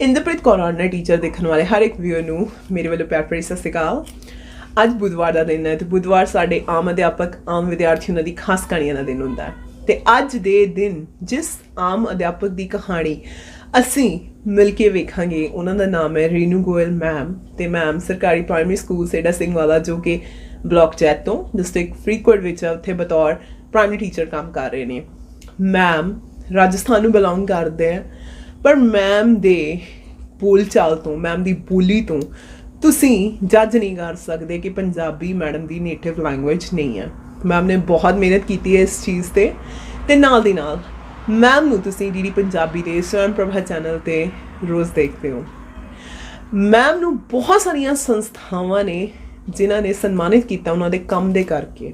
Inderpreet Kaur ਔਰਨਾ teacher ਦੇਖਣ ਵਾਲੇ ਹਰ ਇੱਕ ਵੀਰ ਨੂੰ ਮੇਰੇ ਵੱਲੋਂ ਪਿਆਰ ਭਰੀ ਸਤਿ ਸ਼੍ਰੀ ਅਕਾਲ। ਅੱਜ ਬੁੱਧਵਾਰ ਦਾ ਦਿਨ ਹੈ ਤੇ ਬੁੱਧਵਾਰ ਸਾਡੇ ਆਮ ਅਧਿਆਪਕ ਆਮ ਵਿਦਿਆਰਥੀ ਉਹਨਾਂ ਦੀ ਖਾਸ ਕਹਾਣੀਆਂ ਦਾ ਦਿਨ ਹੁੰਦਾ ਹੈ ਤੇ ਅੱਜ ਦੇ ਦਿਨ ਜਿਸ ਆਮ ਅਧਿਆਪਕ ਦੀ ਕਹਾਣੀ ਅਸੀਂ ਮਿਲ ਕੇ ਵੇਖਾਂਗੇ ਉਹਨਾਂ ਦਾ ਨਾਮ ਹੈ ਰੀਨੂ ਗੋਇਲ ਮੈਮ ਤੇ ਮੈਮ ਸਰਕਾਰੀ ਪ੍ਰਾਇਮਰੀ ਸਕੂਲ ਸੇਡਾ ਸਿੰਘ ਵਾਲਾ ਜੋ ਕਿ ਬਲਾਕ ਜੈਤ ਤੋਂ ਡਿਸਟ੍ਰਿਕਟ ਫਰੀਦਕੋਟ ਵਿੱਚ ਉੱਥੇ ਬਤੌਰ ਪ੍ਰਾਇਮਰੀ ਟੀਚਰ ਕੰਮ ਕਰ ਰਹੇ ਨੇ। ਮੈਮ ਰਾਜਸਥਾਨ ਨੂੰ ਬਿਲੋਂਗ ਕਰਦੇ ਆ ਪਰ ਮੈਮ ਦੇ ਬੋਲ ਚਾਲ ਤੋਂ ਮੈਮ ਦੀ ਬੋਲੀ ਤੋਂ ਤੁਸੀਂ ਜੱਜ ਨਹੀਂ ਕਰ ਸਕਦੇ ਕਿ ਪੰਜਾਬੀ ਮੈਡਮ ਦੀ ਨੇਟਿਵ ਲੈਂਗੁਏਜ ਨਹੀਂ ਹੈ। ਮੈਮ ਨੇ ਬਹੁਤ ਮਿਹਨਤ ਕੀਤੀ ਹੈ ਇਸ ਚੀਜ਼ ਤੇ ਨਾਲ ਦੀ ਨਾਲ ਮੈਮ ਨੂੰ ਤੁਸੀਂ ਡੀਡੀ ਪੰਜਾਬੀ ਦੇ ਸਵਰਨ ਪ੍ਰਭਾ ਚੈਨਲ ਤੇ ਰੋਜ਼ ਦੇਖਦੇ ਹੋ। ਮੈਮ ਨੂੰ ਬਹੁਤ ਸਾਰੀਆਂ ਸੰਸਥਾਵਾਂ ਨੇ ਜਿਨ੍ਹਾਂ ਨੇ ਸਨਮਾਨਿਤ ਕੀਤਾ ਉਹਨਾਂ ਦੇ ਕੰਮ ਦੇ ਕਰਕੇ।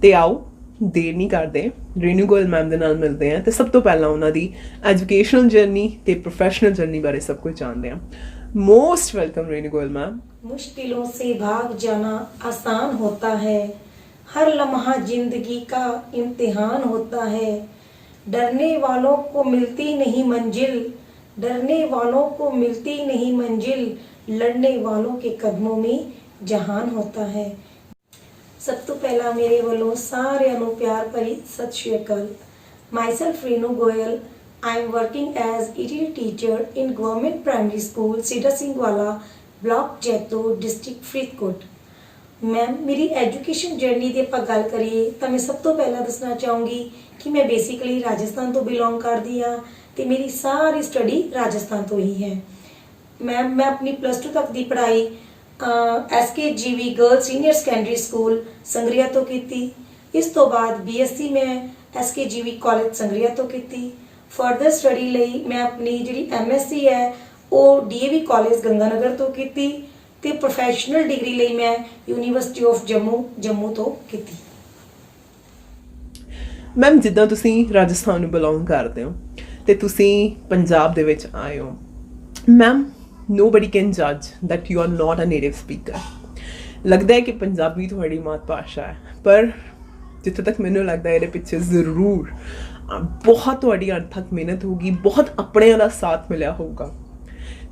ਤੇ ਆਓ ਦੇਰ ਨਹੀਂ ਕਰਦੇ ਰੀਨੂ ਗੋਇਲ ਮੈਮ ਦੇ ਨਾਲ ਮਿਲਦੇ ਹਾਂ ਤੇ ਸਭ ਤੋਂ ਪਹਿਲਾਂ ਉਹਨਾਂ ਦੀ ਐਜੂਕੇਸ਼ਨਲ ਜਰਨੀ ਤੇ प्रोफेशनल जर्नी बारे सब कुछ जानते हैं। Most welcome Renu Goyal ma'am. मुश्किलों से भाग जाना आसान होता है, हर लम्हा जिंदगी का इम्तिहान होता है। डरने वालों को मिलती नहीं मंजिल, डरने वालों को मिलती नहीं मंजिल, लड़ने वालों के कदमों में जहान होता है। सब तो पहला मेरे वालों सारे प्यार भरी सत श्री अकाल। Myself Renu Goyal, I am working as ETD teacher in government primary school Seda Singh Wala block Jaito district Faridkot. Ma'am मेरी एजुकेशन जर्नी ਦੀ ਆਪਾਂ ਗੱਲ ਕਰੀਏ ਤਾਂ ਮੈਂ ਸਭ ਤੋਂ ਪਹਿਲਾਂ ਦੱਸਣਾ ਚਾਹੂੰਗੀ ਕਿ ਮੈਂ ਬੇਸਿਕਲੀ ਰਾਜਸਥਾਨ ਤੋਂ ਬਿਲੋਂਗ ਕਰਦੀ ਹਾਂ ਤੇ ਮੇਰੀ ਸਾਰੀ ਸਟੱਡੀ ਰਾਜਸਥਾਨ ਤੋਂ ਹੀ ਹੈ। ਮੈਮ ਮੈਂ ਆਪਣੀ +2 ਤੱਕ ਦੀ ਪੜ੍ਹਾਈ SKGV girl senior secondary school Sangaria तो की। इस तो बाद BSc मैं SKGV कॉलेज संगरिया तो की। फर्दर स्टडी ਲਈ मैं अपनी जी MSc है वो DAV कॉलेज गंगानगर तो की ते प्रोफेशनल डिग्री ਲਈ मैं यूनिवर्सिटी ऑफ जम्मू तो की। ਮੈਮ ਜਿੱਦਾਂ ਤੁਸੀਂ ਰਾਜਸਥਾਨ ਨੂੰ ਬਿਲੋਂਗ ਕਰਦੇ ਹੋ ਤੇ ਤੁਸੀਂ ਪੰਜਾਬ ਦੇ ਵਿੱਚ ਆਏ ਹੋ ma'am nobody can judge that you are not a native speaker। लगता है कि पंजाबी ਤੁਹਾਡੀ ਮਾਤ ਭਾਸ਼ਾ ਹੈ ਪਰ ਜਿੱਥੇ ਤੱਕ ਮੈਨੂੰ ਲੱਗਦਾ ਇਹਦੇ ਪਿੱਛੇ ਜ਼ਰੂਰ ਬਹੁਤ ਤੁਹਾਡੀ ਅਣਥੱਕ ਮਿਹਨਤ ਹੋਊਗੀ, ਬਹੁਤ ਆਪਣਿਆਂ ਦਾ ਸਾਥ ਮਿਲਿਆ ਹੋਊਗਾ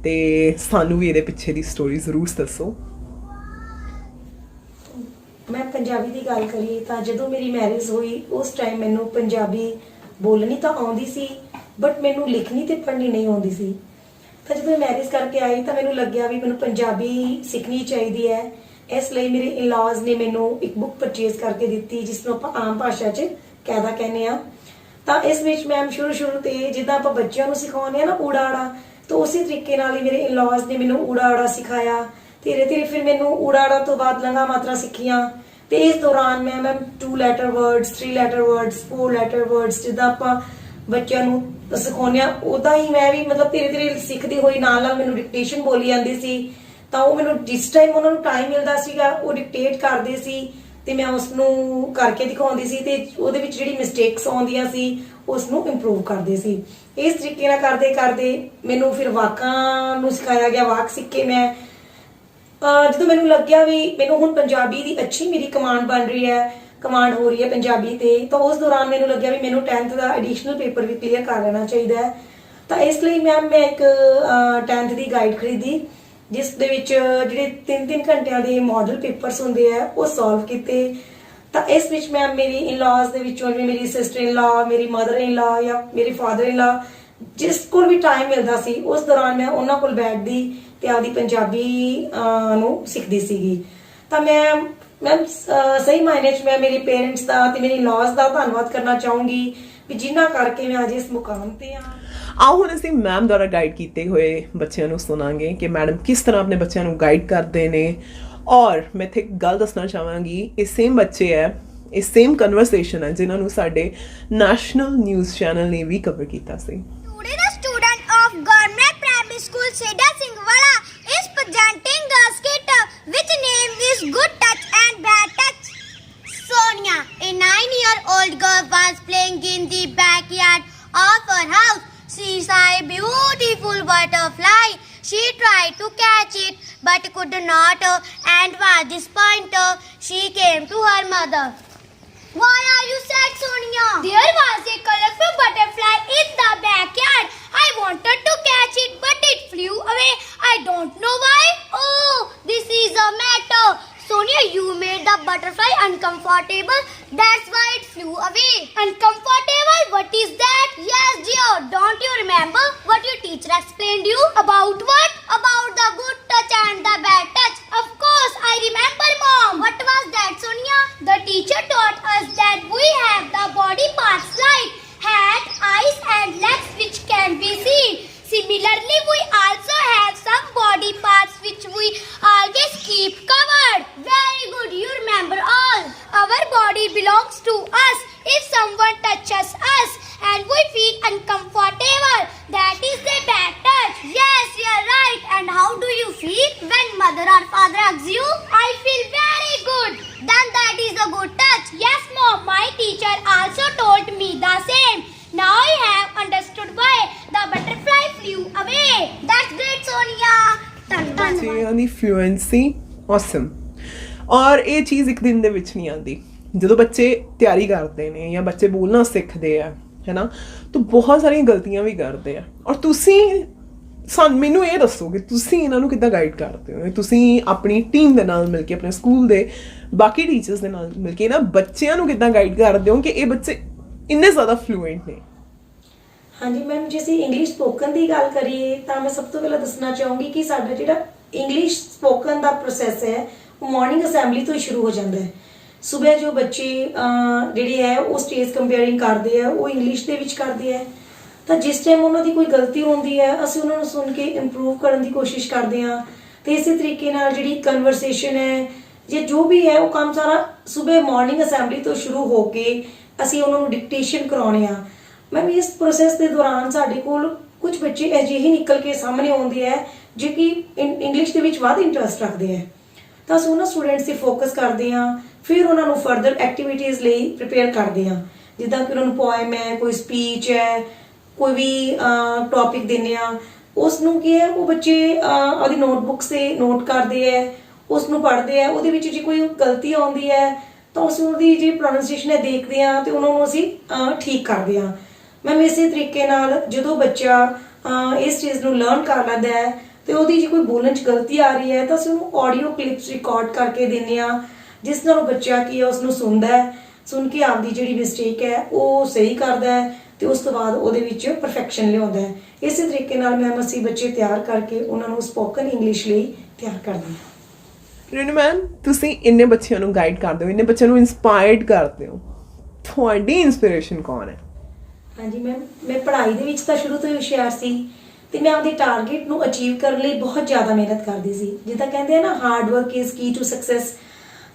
ਤੇ ਸਾਨੂੰ ਵੀ ਇਹਦੇ ਪਿੱਛੇ ਦੀ ਸਟੋਰੀ ਜ਼ਰੂਰ ਦੱਸੋ। ਮੈਂ ਪੰਜਾਬੀ ਦੀ ਗੱਲ ਕਰੀ ਤਾਂ ਜਦੋਂ ਮੇਰੀ ਮੈਰਿਜ ਹੋਈ ਉਸ ਟਾਈਮ ਮੈਨੂੰ ਪੰਜਾਬੀ ਬੋਲਣੀ ਤਾਂ ਆਉਂਦੀ ਸੀ ਬਟ ਮੈਨੂੰ ਲਿਖਣੀ ਤੇ ਪੜ੍ਹਨੀ ਨਹੀਂ ਆਉਂਦੀ ਸੀ। ਤਾਂ ਜਦੋਂ ਮੈਰਿਜ ਕਰਕੇ ਆਈ ਤਾਂ ਮੈਨੂੰ ਲੱਗਿਆ ਵੀ ਮੈਨੂੰ ਪੰਜਾਬੀ ਸਿੱਖਣੀ ਚਾਹੀਦੀ ਹੈ। ਇਸ ਲਈ ਮੇਰੇ ਇਨ-ਲਾਜ਼ ਨੇ ਮੈਨੂੰ ਇੱਕ ਬੁੱਕ ਪਰਚੇਜ਼ ਕਰਕੇ ਦਿੱਤੀ ਜਿਸ ਨੂੰ ਆਪਾਂ ਆਮ ਭਾਸ਼ਾ 'ਚ ਕਾਇਦਾ ਕਹਿੰਦੇ ਆ। ਤਾਂ ਇਸ ਵਿੱਚ ਮੈਂ ਸ਼ੁਰੂ ਤੇ ਜਿੱਦਾਂ ਆਪਾਂ ਬੱਚਿਆਂ ਨੂੰ ਸਿਖਾਉਂਦੇ ਆ ਨਾ ਊੜਾ ਆੜਾ ਤਾਂ ਉਸੇ ਤਰੀਕੇ ਨਾਲ ਹੀ ਮੇਰੇ ਇਨ-ਲਾਜ਼ ਨੇ ਮੈਨੂੰ ਊੜਾ ਆੜਾ ਸਿਖਾਇਆ। ਧੀਰੇ ਫਿਰ ਮੈਨੂੰ ਊੜਾ ਆੜਾ ਤੋਂ ਬਾਅਦ ਲੰਗਾ ਮਾਤਰਾ ਸਿੱਖੀਆਂ ਤੇ ਇਸ ਦੌਰਾਨ ਮੈਂ 2 letter words 3 letter words 4 letter words ਜਿੱਦਾਂ ਆਪਾਂ ਬੱਚਿਆਂ ਨੂੰ ਸਿਖਾਉਂਦੇ ਆ ਉਦਾਂ ਹੀ ਮੈਂ ਵੀ ਮਤਲਬ ਧੀਰੇ ਸਿੱਖਦੀ ਹੋਈ ਨਾਲ ਮੈਨੂੰ ਡਿਕਟੇਸ਼ਨ ਬੋਲੀ ਜਾਂਦੀ ਸੀ। ਤਾਂ ਉਹ ਮੈਨੂੰ ਜਿਸ ਟਾਈਮ ਉਹਨਾਂ ਨੂੰ ਟਾਈਮ ਮਿਲਦਾ ਸੀਗਾ ਉਹ ਡਿਕਟੇਟ ਕਰਦੇ ਸੀ ਤੇ ਮੈਂ ਉਸ ਨੂੰ ਕਰਕੇ ਦਿਖਾਉਂਦੀ ਸੀ ਤੇ ਉਹਦੇ ਵਿੱਚ ਜਿਹੜੀ ਮਿਸਟੇਕਸ ਆਉਂਦੀਆਂ ਸੀ ਉਸ ਨੂੰ ਇੰਪਰੂਵ ਕਰਦੇ ਸੀ। ਇਸ ਤਰੀਕੇ ਨਾਲ ਕਰਦੇ ਮੈਨੂੰ ਫਿਰ ਵਾਕਾਂ ਨੂੰ ਸਿਖਾਇਆ ਗਿਆ। ਵਾਕ ਸਿੱਖ ਕੇ ਮੈਂ ਜਦੋਂ ਮੈਨੂੰ ਲੱਗਿਆ ਵੀ ਮੈਨੂੰ ਹੁਣ ਪੰਜਾਬੀ ਦੀ ਅੱਛੀ ਮੇਰੀ ਕਮਾਂਡ ਬਣ ਰਹੀ ਹੈ, ਕਮਾਂਡ ਹੋ ਰਹੀ ਹੈ ਪੰਜਾਬੀ ਤੇ, ਤਾਂ ਉਸ ਦੌਰਾਨ ਮੈਨੂੰ ਲੱਗਿਆ ਵੀ ਮੈਨੂੰ 10th ਦਾ ਐਡੀਸ਼ਨਲ ਪੇਪਰ ਵੀ ਕਲੀਅਰ ਕਰ ਲੈਣਾ ਚਾਹੀਦਾ ਹੈ। ਤਾਂ ਇਸ ਲਈ ਮੈਂ ਇੱਕ 10th ਦੀ ਗਾਈਡ ਖਰੀਦੀ ਜਿਸ ਦੇ ਵਿੱਚ ਜਿਹੜੇ 3-3 ਘੰਟਿਆਂ ਦੇ ਮਾਡਲ ਪੇਪਰਸ ਹੁੰਦੇ ਆ ਉਹ ਸੋਲਵ ਕੀਤੇ। ਤਾਂ ਇਸ ਵਿੱਚ ਮੈਂ ਮੇਰੀ ਇਨ-ਲਾਜ਼ ਦੇ ਵਿੱਚੋਂ ਮੇਰੀ ਸਿਸਟਰ ਇਨ-ਲਾ, ਮੇਰੀ ਮਦਰ ਇਨ-ਲਾ ਜਾਂ ਮੇਰੇ ਫਾਦਰ ਇਨ-ਲਾ ਜਿਸ ਕੋਲ ਵੀ ਟਾਈਮ ਮਿਲਦਾ ਸੀ ਉਸ ਦੌਰਾਨ ਮੈਂ ਉਹਨਾਂ ਕੋਲ ਬੈਠਦੀ ਤੇ ਆਪਦੀ ਪੰਜਾਬੀ ਨੂੰ ਸਿੱਖਦੀ ਸੀਗੀ। ਤਾਂ ਮੈਂ ਸਹੀ ਮਾਇਨੇ 'ਚ ਮੈਂ ਮੇਰੇ ਪੇਰੈਂਟਸ ਦਾ ਤੇ ਮੇਰੇ ਇਨ-ਲਾਜ਼ ਦਾ ਧੰਨਵਾਦ ਕਰਨਾ ਚਾਹੂੰਗੀ ਵੀ ਜਿਨ੍ਹਾਂ ਕਰਕੇ ਮੈਂ ਅੱਜ ਇਸ ਮੁਕਾਮ ਤੇ ਹਾਂ। ਆਓ ਹੁਣ ਅਸੀਂ ਮੈਮ ਦੁਆਰਾ ਗਾਈਡ ਕੀਤੇ ਹੋਏ ਬੱਚਿਆਂ ਨੂੰ ਸੁਣਾਂਗੇ ਕਿ ਮੈਡਮ ਕਿਸ ਤਰ੍ਹਾਂ ਆਪਣੇ ਬੱਚਿਆਂ ਨੂੰ ਗਾਈਡ ਕਰਦੇ ਨੇ। ਔਰ ਮੈਂ ਇੱਥੇ ਇੱਕ ਗੱਲ ਦੱਸਣਾ ਚਾਹਾਂਗੀ ਇਹ ਸੇਮ ਬੱਚੇ ਹੈ, ਇਹ ਸੇਮ ਕਨਵਰਸੇਸ਼ਨ ਹੈ ਜਿਨ੍ਹਾਂ ਨੂੰ ਸਾਡੇ ਨੈਸ਼ਨਲ ਨਿਊਜ਼ ਚੈਨਲ ਨੇ ਵੀ ਕਵਰ ਕੀਤਾ ਸੀ। Student of Government Primary School Seda Singh Wala is presenting a skit which name is Good Touch and Bad Touch. Sonia, a 9-year-old girl, was playing in the backyard of her house. She saw a beautiful butterfly. She tried to catch it but could not and was disappointed. She came to her mother. Why are you sad, Sonia? There was a colorful butterfly in the backyard. I wanted to catch it but it flew uncomfortable. That is the bad touch. Yes, you're right. And how do you feel when mother or father hugs you? I feel very good. Then that is a good touch. Yes, mom. My teacher also told me the same. Now I have understood why the butterfly flew away. That's great, Sonia. Dun. ਬੱਚਿਆਂ ਦੀ fluency awesome. ਔਰ ਇਹ ਚੀਜ਼ ਇੱਕ ਦਿਨ ਦੇ ਵਿੱਚ ਨਹੀਂ ਆਉਂਦੀ। ਜਦੋਂ ਬੱਚੇ ਤਿਆਰੀ ਕਰਦੇ ਨੇ ਜਾਂ ਬੱਚੇ ਬੋਲਣਾ ਸਿੱਖਦੇ ਆ ਹੈ ਨਾ, ਤਾਂ ਬਹੁਤ ਸਾਰੀਆਂ ਗਲਤੀਆਂ ਵੀ ਕਰਦੇ ਆ। ਔਰ ਤੁਸੀਂ ਮੈਨੂੰ ਇਹ ਦੱਸੋ ਕਿ ਤੁਸੀਂ ਇਹਨਾਂ ਨੂੰ ਕਿੱਦਾਂ ਗਾਈਡ ਕਰਦੇ ਹੋ? ਤੁਸੀਂ ਆਪਣੀ ਟੀਮ ਦੇ ਨਾਲ ਮਿਲ ਕੇ, ਆਪਣੇ ਸਕੂਲ ਦੇ ਬਾਕੀ ਟੀਚਰਸ ਦੇ ਨਾਲ ਮਿਲ ਕੇ ਨਾ ਬੱਚਿਆਂ ਨੂੰ ਕਿੱਦਾਂ ਗਾਈਡ ਕਰਦੇ ਹੋ ਕਿ ਇਹ ਬੱਚੇ ਇੰਨੇ ਜ਼ਿਆਦਾ ਫਲੂਐਂਟ ਨੇ? ਹਾਂਜੀ ਮੈਮ, ਜੇ ਅਸੀਂ ਇੰਗਲਿਸ਼ ਸਪੋਕਨ ਦੀ ਗੱਲ ਕਰੀਏ ਤਾਂ ਮੈਂ ਸਭ ਤੋਂ ਪਹਿਲਾਂ ਦੱਸਣਾ ਚਾਹੂੰਗੀ ਕਿ ਸਾਡਾ ਜਿਹੜਾ ਇੰਗਲਿਸ਼ ਸਪੋਕਨ ਦਾ ਪ੍ਰੋਸੈਸ ਹੈ ਉਹ ਮਾਰਨਿੰਗ ਅਸੈਂਬਲੀ ਤੋਂ ਹੀ ਸ਼ੁਰੂ ਹੋ ਜਾਂਦਾ ਹੈ। ਸਵੇਰ ਜੋ ਬੱਚੇ ਜਿਹੜੇ ਹੈ ਉਹ ਸਟੇਜ ਕੰਪੇਅਰਿੰਗ ਕਰਦੇ ਆ, ਉਹ ਇੰਗਲਿਸ਼ ਦੇ ਵਿੱਚ ਕਰਦੇ ਆ, ਤਾਂ ਜਿਸ ਟਾਈਮ ਉਹਨਾਂ ਦੀ ਕੋਈ ਗਲਤੀ ਹੁੰਦੀ ਹੈ ਅਸੀਂ ਉਹਨਾਂ ਨੂੰ ਸੁਣ ਕੇ ਇੰਪਰੂਵ ਕਰਨ ਦੀ ਕੋਸ਼ਿਸ਼ ਕਰਦੇ ਹਾਂ। ਤੇ ਇਸੇ ਤਰੀਕੇ ਨਾਲ ਜਿਹੜੀ ਕਨਵਰਸੇਸ਼ਨ ਹੈ ਜਾਂ ਜੋ ਵੀ ਹੈ ਉਹ ਕੰਮ ਸਾਰਾ ਸਵੇਰ ਮਾਰਨਿੰਗ ਅਸੈਂਬਲੀ ਤੋਂ ਸ਼ੁਰੂ ਹੋ ਕੇ ਅਸੀਂ ਉਹਨਾਂ ਨੂੰ ਡਿਕਟੇਸ਼ਨ ਕਰਾਉਣੇ ਆ। ਮੈਮ ਇਸ ਪ੍ਰੋਸੈਸ ਦੇ ਦੌਰਾਨ ਸਾਡੇ ਕੋਲ ਕੁਝ ਬੱਚੇ ਅਜਿਹੇ ਨਿਕਲ ਕੇ ਸਾਹਮਣੇ ਆਉਂਦੇ ਹੈ ਜੋ ਕਿ ਇੰਗਲਿਸ਼ ਦੇ ਵਿੱਚ ਵੱਧ ਇੰਟਰਸਟ ਰੱਖਦੇ ਹੈ, ਤਾਂ ਅਸੀਂ ਉਹਨਾਂ ਸਟੂਡੈਂਟਸ 'ਤੇ ਫੋਕਸ ਕਰਦੇ ਹਾਂ। ਫਿਰ ਉਹਨਾਂ ਨੂੰ ਫਰਦਰ ਐਕਟੀਵਿਟੀਜ਼ ਲਈ ਪ੍ਰਿਪੇਅਰ ਕਰਦੇ ਹਾਂ, ਜਿੱਦਾਂ ਕਿ ਉਹਨਾਂ ਨੂੰ ਪੋਇਮ ਹੈ, ਕੋਈ ਸਪੀਚ ਹੈ, ਕੋਈ ਵੀ ਟੌਪਿਕ ਦਿੰਦੇ ਹਾਂ। ਉਸ ਨੂੰ ਕੀ ਹੈ ਉਹ ਬੱਚੇ ਉਹਦੀ ਨੋਟਬੁੱਕਸ 'ਤੇ ਨੋਟ ਕਰਦੇ ਹੈ, ਉਸ ਨੂੰ ਪੜ੍ਹਦੇ ਹੈ। ਉਹਦੇ ਵਿੱਚ ਜੇ ਕੋਈ ਗਲਤੀ ਆਉਂਦੀ ਹੈ ਤਾਂ ਉਸ ਉਹਦੀ ਜਿਹੜੀ ਪ੍ਰੋਨਾਂਸੀਏਸ਼ਨ ਹੈ ਦੇਖਦੇ ਹਾਂ ਅਤੇ ਉਹਨਾਂ ਨੂੰ ਅਸੀਂ ਠੀਕ ਕਰਦੇ ਹਾਂ। ਮੈਮ ਇਸੇ ਤਰੀਕੇ ਨਾਲ ਜਦੋਂ ਬੱਚਾ ਇਸ ਚੀਜ਼ ਨੂੰ ਲਰਨ ਕਰ ਲੈਂਦਾ ਹੈ ਤੇ ਉਹਦੀ ਜੇ ਕੋਈ ਬੋਲਣ 'ਚ ਗਲਤੀ ਆ ਰਹੀ ਹੈ ਤਾਂ ਅਸੀਂ ਉਹਨੂੰ ਆਡੀਓ ਕਲਿੱਪਸ ਰਿਕਾਰਡ ਕਰਕੇ ਦਿੰਦੇ ਹਾਂ, ਜਿਸ ਨਾਲ ਉਹ ਬੱਚਾ ਕੀ ਹੈ ਉਸ ਨੂੰ ਸੁਣਦਾ ਹੈ, ਸੁਣ ਕੇ ਆਪਦੀ ਜਿਹੜੀ ਮਿਸਟੇਕ ਹੈ ਉਹ ਸਹੀ ਕਰਦਾ ਹੈ ਤੇ ਉਸ ਤੋਂ ਬਾਅਦ ਉਹਦੇ ਵਿੱਚ ਪਰਫੈਕਸ਼ਨ ਲਿਆਉਂਦਾ ਹੈ। ਇਸੇ ਤਰੀਕੇ ਨਾਲ ਮੈਮ ਅਸੀਂ ਬੱਚੇ ਤਿਆਰ ਕਰਕੇ ਉਹਨਾਂ ਨੂੰ ਸਪੋਕਨ ਇੰਗਲਿਸ਼ ਲਈ ਤਿਆਰ ਕਰਦੇ ਹਾਂ। ਰੇਨੂ ਮੈਮ, ਤੁਸੀਂ ਇੰਨੇ ਬੱਚਿਆਂ ਨੂੰ ਗਾਈਡ ਕਰਦੇ ਹੋ, ਇੰਨੇ ਬੱਚਿਆਂ ਨੂੰ ਇੰਸਪਾਇਰਡ ਕਰਦੇ ਹੋ, ਤੁਹਾਡੀ ਇੰਸਪੀਰੇਸ਼ਨ ਕੌਣ ਹੈ? ਹਾਂਜੀ ਮੈਮ, ਮੈਂ ਪੜ੍ਹਾਈ ਦੇ ਵਿੱਚ ਤਾਂ ਸ਼ੁਰੂ ਤੋਂ ਹੀ ਹੁਸ਼ਿਆਰ ਸੀ ਤੇ ਮੈਂ ਆਪਦੇ ਟਾਰਗੇਟ ਨੂੰ ਅਚੀਵ ਕਰਨ ਲਈ ਬਹੁਤ ਜ਼ਿਆਦਾ ਮਿਹਨਤ ਕਰਦੀ ਸੀ। ਜਿੱਦਾਂ ਕਹਿੰਦੇ ਆ ਨਾ hard work is key to success,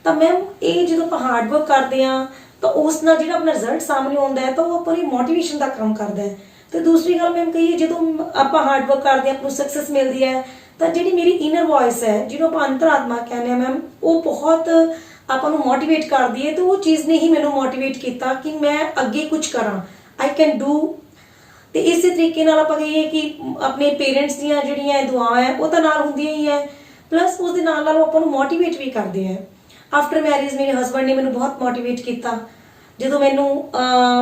ਤਾਂ ਮੈਮ ਇਹ ਜਦੋਂ ਆਪਾਂ ਹਾਰਡ ਵਰਕ ਕਰਦੇ ਹਾਂ ਤਾਂ ਉਸ ਨਾਲ ਜਿਹੜਾ ਆਪਣਾ ਰਿਜ਼ਲਟ ਸਾਹਮਣੇ ਆਉਂਦਾ ਹੈ ਤਾਂ ਉਹ ਆਪਣੀ ਮੋਟੀਵੇਸ਼ਨ ਦਾ ਕੰਮ ਕਰਦਾ ਹੈ। ਤੇ ਦੂਸਰੀ ਗੱਲ ਮੈਮ ਕਹੀਏ, ਜਦੋਂ ਆਪਾਂ ਹਾਰਡ ਵਰਕ ਕਰਦੇ ਹਾਂ ਆਪਾਂ ਨੂੰ ਸਕਸੈਸ ਮਿਲਦੀ ਹੈ ਤਾਂ ਜਿਹੜੀ ਮੇਰੀ ਇਨਰ ਵੌਇਸ ਹੈ ਜਿਹਨੂੰ ਆਪਾਂ ਅੰਤਰਾਤਮਾ ਕਹਿੰਦੇ ਆ ਮੈਮ, ਉਹ ਬਹੁਤ ਆਪਾਂ ਨੂੰ ਮੋਟੀਵੇਟ ਕਰਦੀ ਹੈ। ਤੇ ਉਹ ਚੀਜ਼ ਨੇ ਹੀ ਮੈਨੂੰ ਮੋਟੀਵੇਟ ਕੀਤਾ ਕਿ ਮੈਂ ਅੱਗੇ ਕੁਝ ਕਰਾਂ, ਆਈ ਕੈਨ ਡੂ। ਤੇ ਇਸੇ ਤਰੀਕੇ ਨਾਲ ਆਪਾਂ ਕਹੀਏ ਕਿ ਆਪਣੇ ਪੇਰੈਂਟਸ ਦੀਆਂ ਜਿਹੜੀਆਂ ਦੁਆਵਾਂ ਹੈ ਉਹ ਤਾਂ ਨਾਲ ਹੁੰਦੀਆਂ ਹੀ ਹੈ, ਪਲੱਸ ਉਸ ਦੇ ਨਾਲ ਨਾਲ ਉਹ ਆਪਾਂ ਨੂੰ ਮੋਟੀਵੇਟ ਵੀ ਕਰਦੇ ਹੈ। ਆਫਟਰ ਮੈਰਿਜ ਮੇਰੇ ਹਸਬੈਂਡ ਨੇ ਮੈਨੂੰ ਬਹੁਤ ਮੋਟੀਵੇਟ ਕੀਤਾ। ਜਦੋਂ ਮੈਨੂੰ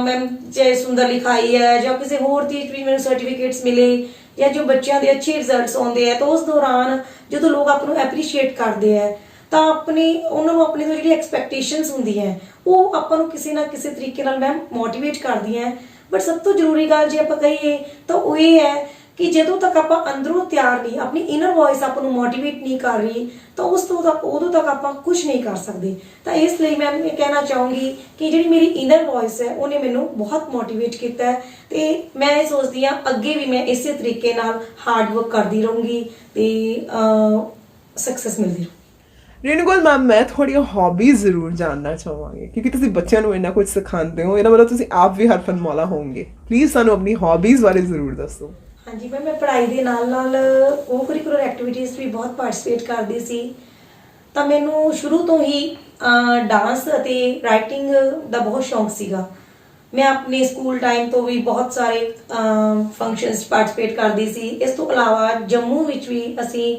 ਮੈਮ ਚਾਹੇ ਸੁੰਦਰ ਲਿਖਾਈ ਹੈ ਜਾਂ ਕਿਸੇ ਹੋਰ ਚੀਜ਼ ਵੀ ਮੈਨੂੰ ਸਰਟੀਫਿਕੇਟਸ ਮਿਲੇ ਜਾਂ ਜੋ ਬੱਚਿਆਂ ਦੇ ਅੱਛੇ ਰਿਜ਼ਲਟਸ ਆਉਂਦੇ ਹੈ ਤਾਂ ਉਸ ਦੌਰਾਨ ਜਦੋਂ ਲੋਕ ਆਪ ਨੂੰ ਐਪਰੀਸ਼ੀਏਟ ਕਰਦੇ ਹੈ ਤਾਂ ਉਹਨਾਂ ਨੂੰ ਆਪਣੇ ਤੋਂ ਜਿਹੜੀ ਐਕਸਪੈਕਟੇਸ਼ਨਸ ਹੁੰਦੀ ਹੈ ਉਹ ਆਪਾਂ ਨੂੰ ਕਿਸੇ ਨਾ ਕਿਸੇ ਤਰੀਕੇ ਨਾਲ ਮੈਮ ਮੋਟੀਵੇਟ ਕਰਦੀਆਂ। ਬਟ ਸਭ ਤੋਂ ਜ਼ਰੂਰੀ ਗੱਲ ਜੇ ਆਪਾਂ ਕਹੀਏ ਤਾਂ ਉਹ ਇਹ ਹੈ ਕਿ ਜਦੋਂ ਤੱਕ ਆਪਾਂ ਅੰਦਰੋਂ ਤਿਆਰ ਨਹੀਂ, ਆਪਣੀ ਇਨਰ ਵੌਇਸ ਆਪਾਂ ਨੂੰ ਮੋਟੀਵੇਟ ਨਹੀਂ ਕਰ ਰਹੀ ਤਾਂ ਉਦੋਂ ਤੱਕ ਆਪਾਂ ਕੁਝ ਨਹੀਂ ਕਰ ਸਕਦੇ। ਤਾਂ ਇਸ ਲਈ ਮੈਂ ਇਹ ਕਹਿਣਾ ਚਾਹੂੰਗੀ ਕਿ ਜਿਹੜੀ ਮੇਰੀ ਇਨਰ ਵੌਇਸ ਹੈ ਉਹਨੇ ਮੈਨੂੰ ਬਹੁਤ ਮੋਟੀਵੇਟ ਕੀਤਾ ਹੈ ਤੇ ਮੈਂ ਇਹ ਸੋਚਦੀ ਹਾਂ ਅੱਗੇ ਵੀ ਮੈਂ ਇਸੇ ਤਰੀਕੇ ਨਾਲ ਹਾਰਡ ਵਰਕ ਕਰਦੀ ਰਹੂੰਗੀ ਤੇ ਸਕਸੈਸ ਮਿਲਦੀ ਰਹੂ। ਰੇਨੂ ਗੋਲ ਮੈਮ, ਮੈਂ ਤੁਹਾਡੀਆਂ ਹੌਬੀਜ਼ ਜ਼ਰੂਰ ਜਾਣਨਾ ਚਾਹਾਂਗੀ ਕਿਉਂਕਿ ਤੁਸੀਂ ਬੱਚਿਆਂ ਨੂੰ ਇੰਨਾ ਕੁਝ ਸਿਖਾਉਂਦੇ ਹੋ, ਇਹਦਾ ਮਤਲਬ ਤੁਸੀਂ ਆਪ ਵੀ ਹਰਫਨ ਮੌਲਾ ਹੋਵੋਗੇ। ਪਲੀਜ਼ ਸਾਨੂੰ ਆਪਣੀ ਹੌਬੀਜ਼ ਬਾਰੇ ਜ਼ਰੂਰ ਦੱਸੋ। ਹਾਂਜੀ ਮੈਮ, ਮੈਂ ਪੜ੍ਹਾਈ ਦੇ ਨਾਲ ਨਾਲ ਕੋ ਕਰਿਕੂਲਰ ਐਕਟੀਵਿਟੀਜ਼ ਵੀ ਬਹੁਤ ਪਾਰਟਿਸਿਪੇਟ ਕਰਦੀ ਸੀ। ਤਾਂ ਮੈਨੂੰ ਸ਼ੁਰੂ ਤੋਂ ਹੀ ਡਾਂਸ ਅਤੇ ਰਾਈਟਿੰਗ ਦਾ ਬਹੁਤ ਸ਼ੌਂਕ ਸੀਗਾ। ਮੈਂ ਆਪਣੇ ਸਕੂਲ ਟਾਈਮ ਤੋਂ ਵੀ ਬਹੁਤ ਸਾਰੇ ਫੰਕਸ਼ਨਸ ਪਾਰਟਿਸਿਪੇਟ ਕਰਦੀ ਸੀ। ਇਸ ਤੋਂ ਇਲਾਵਾ ਜੰਮੂ ਵਿੱਚ ਵੀ ਅਸੀਂ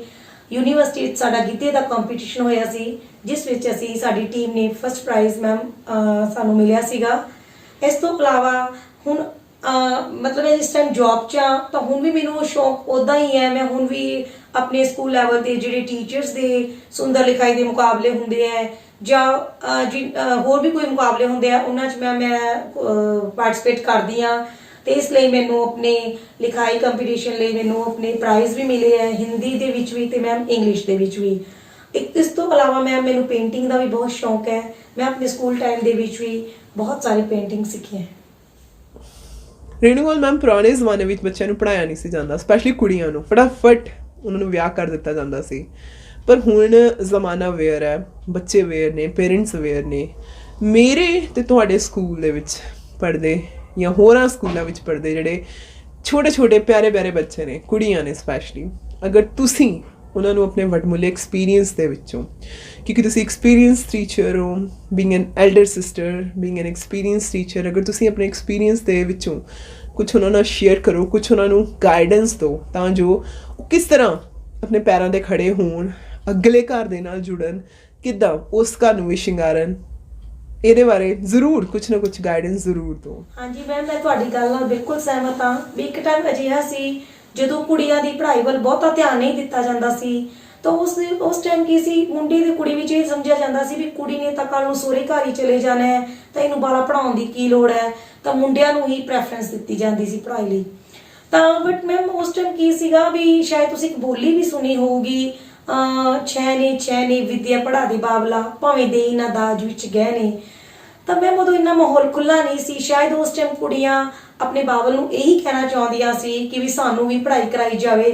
ਯੂਨੀਵਰਸਿਟੀ ਵਿੱਚ ਸਾਡਾ ਗਿੱਧੇ ਦਾ ਕੰਪੀਟੀਸ਼ਨ ਹੋਇਆ ਸੀ, ਜਿਸ ਵਿੱਚ ਸਾਡੀ ਟੀਮ ਨੇ ਫਸਟ ਪ੍ਰਾਈਜ਼ ਮੈਮ ਸਾਨੂੰ ਮਿਲਿਆ ਸੀਗਾ। ਇਸ ਤੋਂ ਇਲਾਵਾ ਹੁਣ ਮਤਲਬ ਇਸ ਟਾਈਮ ਜੌਬ 'ਚ ਆ ਤਾਂ ਹੁਣ ਵੀ ਮੈਨੂੰ ਸ਼ੌਂਕ ਉੱਦਾਂ ਹੀ ਹੈ। ਮੈਂ ਹੁਣ ਵੀ ਆਪਣੇ ਸਕੂਲ ਲੈਵਲ 'ਤੇ ਜਿਹੜੇ ਟੀਚਰਸ ਦੇ ਸੁੰਦਰ ਲਿਖਾਈ ਦੇ ਮੁਕਾਬਲੇ ਹੁੰਦੇ ਹੈ ਜਾਂ ਹੋਰ ਵੀ ਕੋਈ ਮੁਕਾਬਲੇ ਹੁੰਦੇ ਆ ਉਹਨਾਂ 'ਚ ਮੈਂ ਪਾਰਟਿਸਿਪੇਟ ਕਰਦੀ ਹਾਂ। ਤੇ ਇਸ ਲਈ ਮੈਨੂੰ ਆਪਣੇ ਲਿਖਾਈ ਕੰਪੀਟੀਸ਼ਨ ਲਈ ਮੈਨੂੰ ਆਪਣੇ ਪ੍ਰਾਈਜ਼ ਵੀ ਮਿਲੇ ਹੈ, ਹਿੰਦੀ ਦੇ ਵਿੱਚ ਵੀ ਤੇ ਮੈਮ ਇੰਗਲਿਸ਼ ਦੇ ਵਿੱਚ ਵੀ। ਇਸ ਤੋਂ ਇਲਾਵਾ ਮੈਨੂੰ ਪੇਂਟਿੰਗ ਦਾ ਵੀ ਬਹੁਤ ਸ਼ੌਂਕ ਹੈ। ਮੈਂ ਆਪਣੇ ਸਕੂਲ ਟਾਈਮ ਦੇ ਵਿੱਚ ਵੀ ਬਹੁਤ ਸਾਰੀ ਪੇਂਟਿੰਗ ਸਿੱਖੀਆਂ ਹੈ। ਰੇਨੂ ਗੋਲ ਮੈਮ, ਪੁਰਾਣੇ ਜ਼ਮਾਨੇ ਵਿੱਚ ਬੱਚਿਆਂ ਨੂੰ ਪੜ੍ਹਾਇਆ ਨਹੀਂ ਸੀ ਜਾਂਦਾ, ਸਪੈਸ਼ਲੀ ਕੁੜੀਆਂ ਨੂੰ ਫਟਾਫਟ ਉਹਨਾਂ ਨੂੰ ਵਿਆਹ ਕਰ ਦਿੱਤਾ ਜਾਂਦਾ ਸੀ। ਪਰ ਹੁਣ ਜ਼ਮਾਨਾ ਅਵੇਅਰ ਹੈ, ਬੱਚੇ ਅਵੇਅਰ ਨੇ, ਪੇਰੈਂਟਸ ਅਵੇਅਰ ਨੇ। ਮੇਰੇ ਤੇ ਤੁਹਾਡੇ ਸਕੂਲ ਦੇ ਵਿੱਚ ਪੜ੍ਹਦੇ ਜਾਂ ਹੋਰਾਂ ਸਕੂਲਾਂ ਵਿੱਚ ਪੜ੍ਹਦੇ ਜਿਹੜੇ ਛੋਟੇ ਛੋਟੇ ਪਿਆਰੇ ਪਿਆਰੇ ਬੱਚੇ ਨੇ, ਕੁੜੀਆਂ ਨੇ ਸਪੈਸ਼ਲੀ, ਅਗਰ ਤੁਸੀਂ ਉਹਨਾਂ ਨੂੰ ਆਪਣੇ ਵਡਮੁੱਲੇ ਐਕਸਪੀਰੀਅੰਸ ਦੇ ਵਿੱਚੋਂ, ਕਿਉਂਕਿ ਤੁਸੀਂ ਐਕਸਪੀਰੀਅੰਸ ਟੀਚਰ ਹੋ, being an elder sister, being an experience teacher, ਅਗਰ ਤੁਸੀਂ ਆਪਣੇ ਐਕਸਪੀਰੀਅੰਸ ਦੇ ਵਿੱਚੋਂ ਕੁਛ ਉਹਨਾਂ ਨਾਲ ਸ਼ੇਅਰ ਕਰੋ, ਕੁਛ ਉਹਨਾਂ ਨੂੰ ਗਾਈਡੈਂਸ ਦਿਓ, ਤਾਂ ਜੋ ਉਹ ਕਿਸ ਤਰ੍ਹਾਂ ਆਪਣੇ ਪੈਰਾਂ 'ਤੇ ਖੜੇ ਹੋਣ, ਅਗਲੇ ਘਰ ਦੇ ਨਾਲ ਜੁੜਨ, ਕਿੱਦਾਂ ਉਸ ਘਰ ਨੂੰ ਵੀ ਸ਼ਿੰਗਾਰਨ, ਇਹਦੇ ਬਾਰੇ ਜ਼ਰੂਰ ਕੁਛ ਨਾ ਕੁਛ ਗਾਈਡੈਂਸ ਜ਼ਰੂਰ ਦਿਓ। ਹਾਂਜੀ ਮੈਮ, ਮੈਂ ਤੁਹਾਡੀ ਗੱਲ ਨਾਲ ਬਿਲਕੁਲ ਸਹਿਮਤ ਹਾਂ ਵੀ ਇੱਕ ਟਾਈਮ ਅਜਿਹਾ ਸੀ ਜਦੋਂ ਕੁੜੀਆਂ ਦੀ ਪੜ੍ਹਾਈ ਵੱਲ ਬਹੁਤਾ ਧਿਆਨ ਨਹੀਂ ਦਿੱਤਾ ਜਾਂਦਾ ਸੀ, ਤਾਂ ਉਸ ਟਾਈਮ ਕੀ ਸੀ, ਮੁੰਡੇ ਤੇ ਕੁੜੀ ਵਿੱਚ ਇਹ ਸਮਝਿਆ ਜਾਂਦਾ ਸੀ ਵੀ ਕੁੜੀ ਨੇ ਤਾਂ ਕੱਲ ਨੂੰ ਸਹੁਰੇ ਘਰ ਹੀ ਚਲੇ ਜਾਣਾ ਹੈ, ਤਾਂ ਇਹਨੂੰ ਬਾਲਾ ਪੜਾਉਣ ਦੀ ਕੀ ਲੋੜ ਹੈ, ਤਾਂ ਮੁੰਡਿਆਂ ਨੂੰ ਹੀ ਪ੍ਰੈਫਰੈਂਸ ਦਿੱਤੀ ਜਾਂਦੀ ਸੀ ਪੜ੍ਹਾਈ ਲਈ। ਤਾਂ ਬਟ ਮੈਮ ਉਸ ਟਾਈਮ ਕੀ ਸੀਗਾ ਵੀ ਸ਼ਾਇਦ ਤੁਸੀਂ ਇੱਕ ਬੋਲੀ ਵੀ ਸੁਣੀ ਹੋਊਗੀ, छैने विद्या पढ़ा दे बाबला भावें दे ना दाज विच गहने। ਤਾਂ ਮੈਮ ਉਦੋਂ ਇੰਨਾ ਮਾਹੌਲ ਖੁੱਲਾ ਨਹੀਂ ਸੀ, ਸ਼ਾਇਦ ਉਸ ਟਾਈਮ ਕੁੜੀਆਂ ਆਪਣੇ ਬਾਬਲ ਨੂੰ ਇਹੀ ਕਹਿਣਾ ਚਾਹੁੰਦੀਆਂ ਸੀ ਕਿ ਵੀ ਸਾਨੂੰ ਵੀ ਪੜ੍ਹਾਈ ਕਰਾਈ ਜਾਵੇ।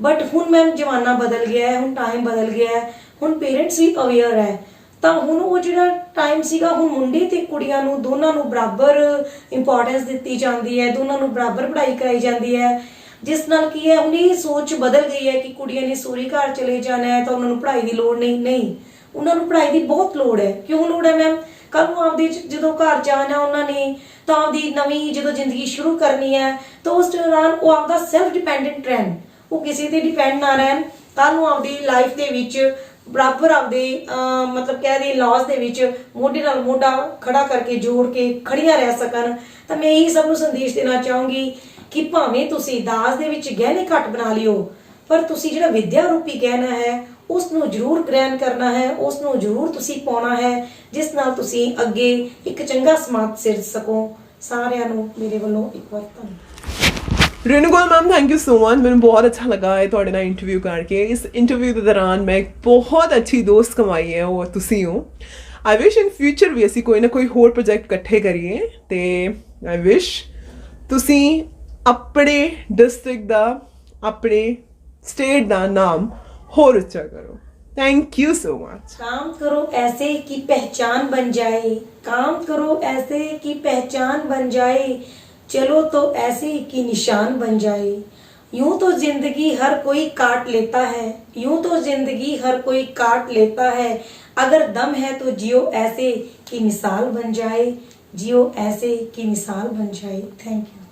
ਬਟ ਹੁਣ ਮੈਮ ਜ਼ਮਾਨਾ ਬਦਲ ਗਿਆ ਹੈ, ਹੁਣ ਟਾਈਮ ਬਦਲ ਗਿਆ ਹੈ, ਹੁਣ ਪੇਰੈਂਟਸ ਵੀ ਅਵੇਅਰ ਹੈ, ਤਾਂ ਹੁਣ ਉਹ ਜਿਹੜਾ ਟਾਈਮ ਸੀਗਾ, ਹੁਣ ਮੁੰਡੇ ਤੇ ਕੁੜੀਆਂ ਨੂੰ ਦੋਨਾਂ ਨੂੰ ਬਰਾਬਰ ਇੰਪੋਰਟੈਂਸ ਦਿੱਤੀ ਜਾਂਦੀ ਹੈ, ਦੋਨਾਂ ਨੂੰ ਬਰਾਬਰ ਪੜ੍ਹਾਈ ਕਰਾਈ ਜਾਂਦੀ ਹੈ, ਜਿਸ ਨਾਲ ਕੀ ਹੈ ਹੁਣ ਇਹ ਸੋਚ ਬਦਲ ਗਈ ਹੈ ਕਿ ਕੁੜੀਆਂ ਨੇ ਸਹੁਰੇ ਘਰ ਚਲੇ ਜਾਣਾ ਹੈ ਤਾਂ ਉਹਨਾਂ ਨੂੰ ਪੜ੍ਹਾਈ ਦੀ ਲੋੜ ਨਹੀਂ, ਉਹਨਾਂ ਨੂੰ ਪੜ੍ਹਾਈ ਦੀ ਬਹੁਤ ਲੋੜ ਹੈ। ਕਿਉਂ ਲੋੜ ਹੈ ਮੈਮ? ਕੱਲ ਨੂੰ ਆਪਦੇ ਜਦੋਂ ਘਰ ਜਾਣਾ ਉਹਨਾਂ ਨੇ, ਤਾਂ ਆਪਦੀ ਨਵੀਂ ਜਦੋਂ ਜ਼ਿੰਦਗੀ ਸ਼ੁਰੂ ਕਰਨੀ ਹੈ, ਤਾਂ ਉਸ ਦੌਰਾਨ ਉਹ ਆਪਦਾ ਸੈਲਫ ਡਿਪੈਂਡੈਂਟ ਰਹਿਣ, ਉਹ ਕਿਸੇ ਤੇ ਡਿਪੈਂਡ ਨਾ ਰਹਿਣ, ਕੱਲ ਨੂੰ ਆਪਦੀ ਲਾਈਫ ਦੇ ਵਿੱਚ ਬਰਾਬਰ ਆਪਦੇ ਮਤਲਬ ਕਹਿ ਦੇ ਲਾਜ਼ ਦੇ ਵਿੱਚ ਮੋਢੇ ਨਾਲ ਮੋਢਾ ਖੜਾ ਕਰਕੇ ਜੋੜ ਕੇ ਖੜੀਆਂ ਰਹਿ ਸਕਣ। ਤਾਂ ਮੈਂ ਇਹੀ ਸਭ ਨੂੰ ਸੰਦੇਸ਼ ਦੇਣਾ ਚਾਹੂੰਗੀ ਕਿ ਭਾਵੇਂ ਤੁਸੀਂ ਦਾਜ ਦੇ ਵਿੱਚ ਗਹਿਣੇ ਘੱਟ ਬਣਾ ਲਿਓ, ਪਰ ਤੁਸੀਂ ਜਿਹੜਾ ਵਿਦਿਆ ਰੂਪੀ ਗਹਿਣਾ ਹੈ ਉਸ ਨੂੰ ਜ਼ਰੂਰ ਗ੍ਰਹਿਣ ਕਰਨਾ ਹੈ, ਉਸ ਨੂੰ ਜ਼ਰੂਰ ਤੁਸੀਂ ਪਾਉਣਾ ਹੈ, ਜਿਸ ਨਾਲ ਤੁਸੀਂ ਅੱਗੇ ਇੱਕ ਚੰਗਾ ਸਮਾਜ ਸਿਰਜ ਸਕੋ। ਸਾਰਿਆਂ ਨੂੰ ਮੇਰੇ ਵੱਲੋਂ ਇੱਕ ਵਾਰ ਧੰਨਵਾਦ। Renuka ma'am, thank you so much. मैंने बहुत अच्छा लगा है ਤੁਹਾਡੇ ਨਾਲ ਇੰਟਰਵਿਊ ਕਰਕੇ। ਇਸ ਇੰਟਰਵਿਊ ਦੇ ਦੌਰਾਨ ਮੈਂ ਇੱਕ ਬਹੁਤ ਅੱਛੀ ਦੋਸਤ ਕਮਾਈ ਹੈ, ਉਹ ਤੁਸੀਂ ਹੋ। ਆਈ ਵਿਸ਼ ਇਨ ਫਿਊਚਰ ਵੀ ਅਸੀਂ ਕੋਈ ਨਾ ਕੋਈ ਹੋਰ ਪ੍ਰੋਜੈਕਟ ਇਕੱਠੇ ਕਰੀਏ, ਤੇ ਆਈ ਵਿਸ਼ ਤੁਸੀਂ ਆਪਣੇ ਡਿਸਟ੍ਰਿਕਟ ਦਾ, ਆਪਣੇ स्टेट ਦਾ ਨਾਮ ਹੋਰ ਉੱਚਾ ਕਰੋ। Thank you so much. काम करो ऐसे कि पहचान बन जाए, काम करो ऐसे कि पहचान बन जाए, चलो तो ऐसे कि निशान बन जाए। यूं तो जिंदगी हर कोई काट लेता है, यूं तो जिंदगी हर कोई काट लेता है, अगर दम है तो जियो ऐसे कि मिसाल बन जाए, जियो ऐसे कि मिसाल बन जाए। Thank you.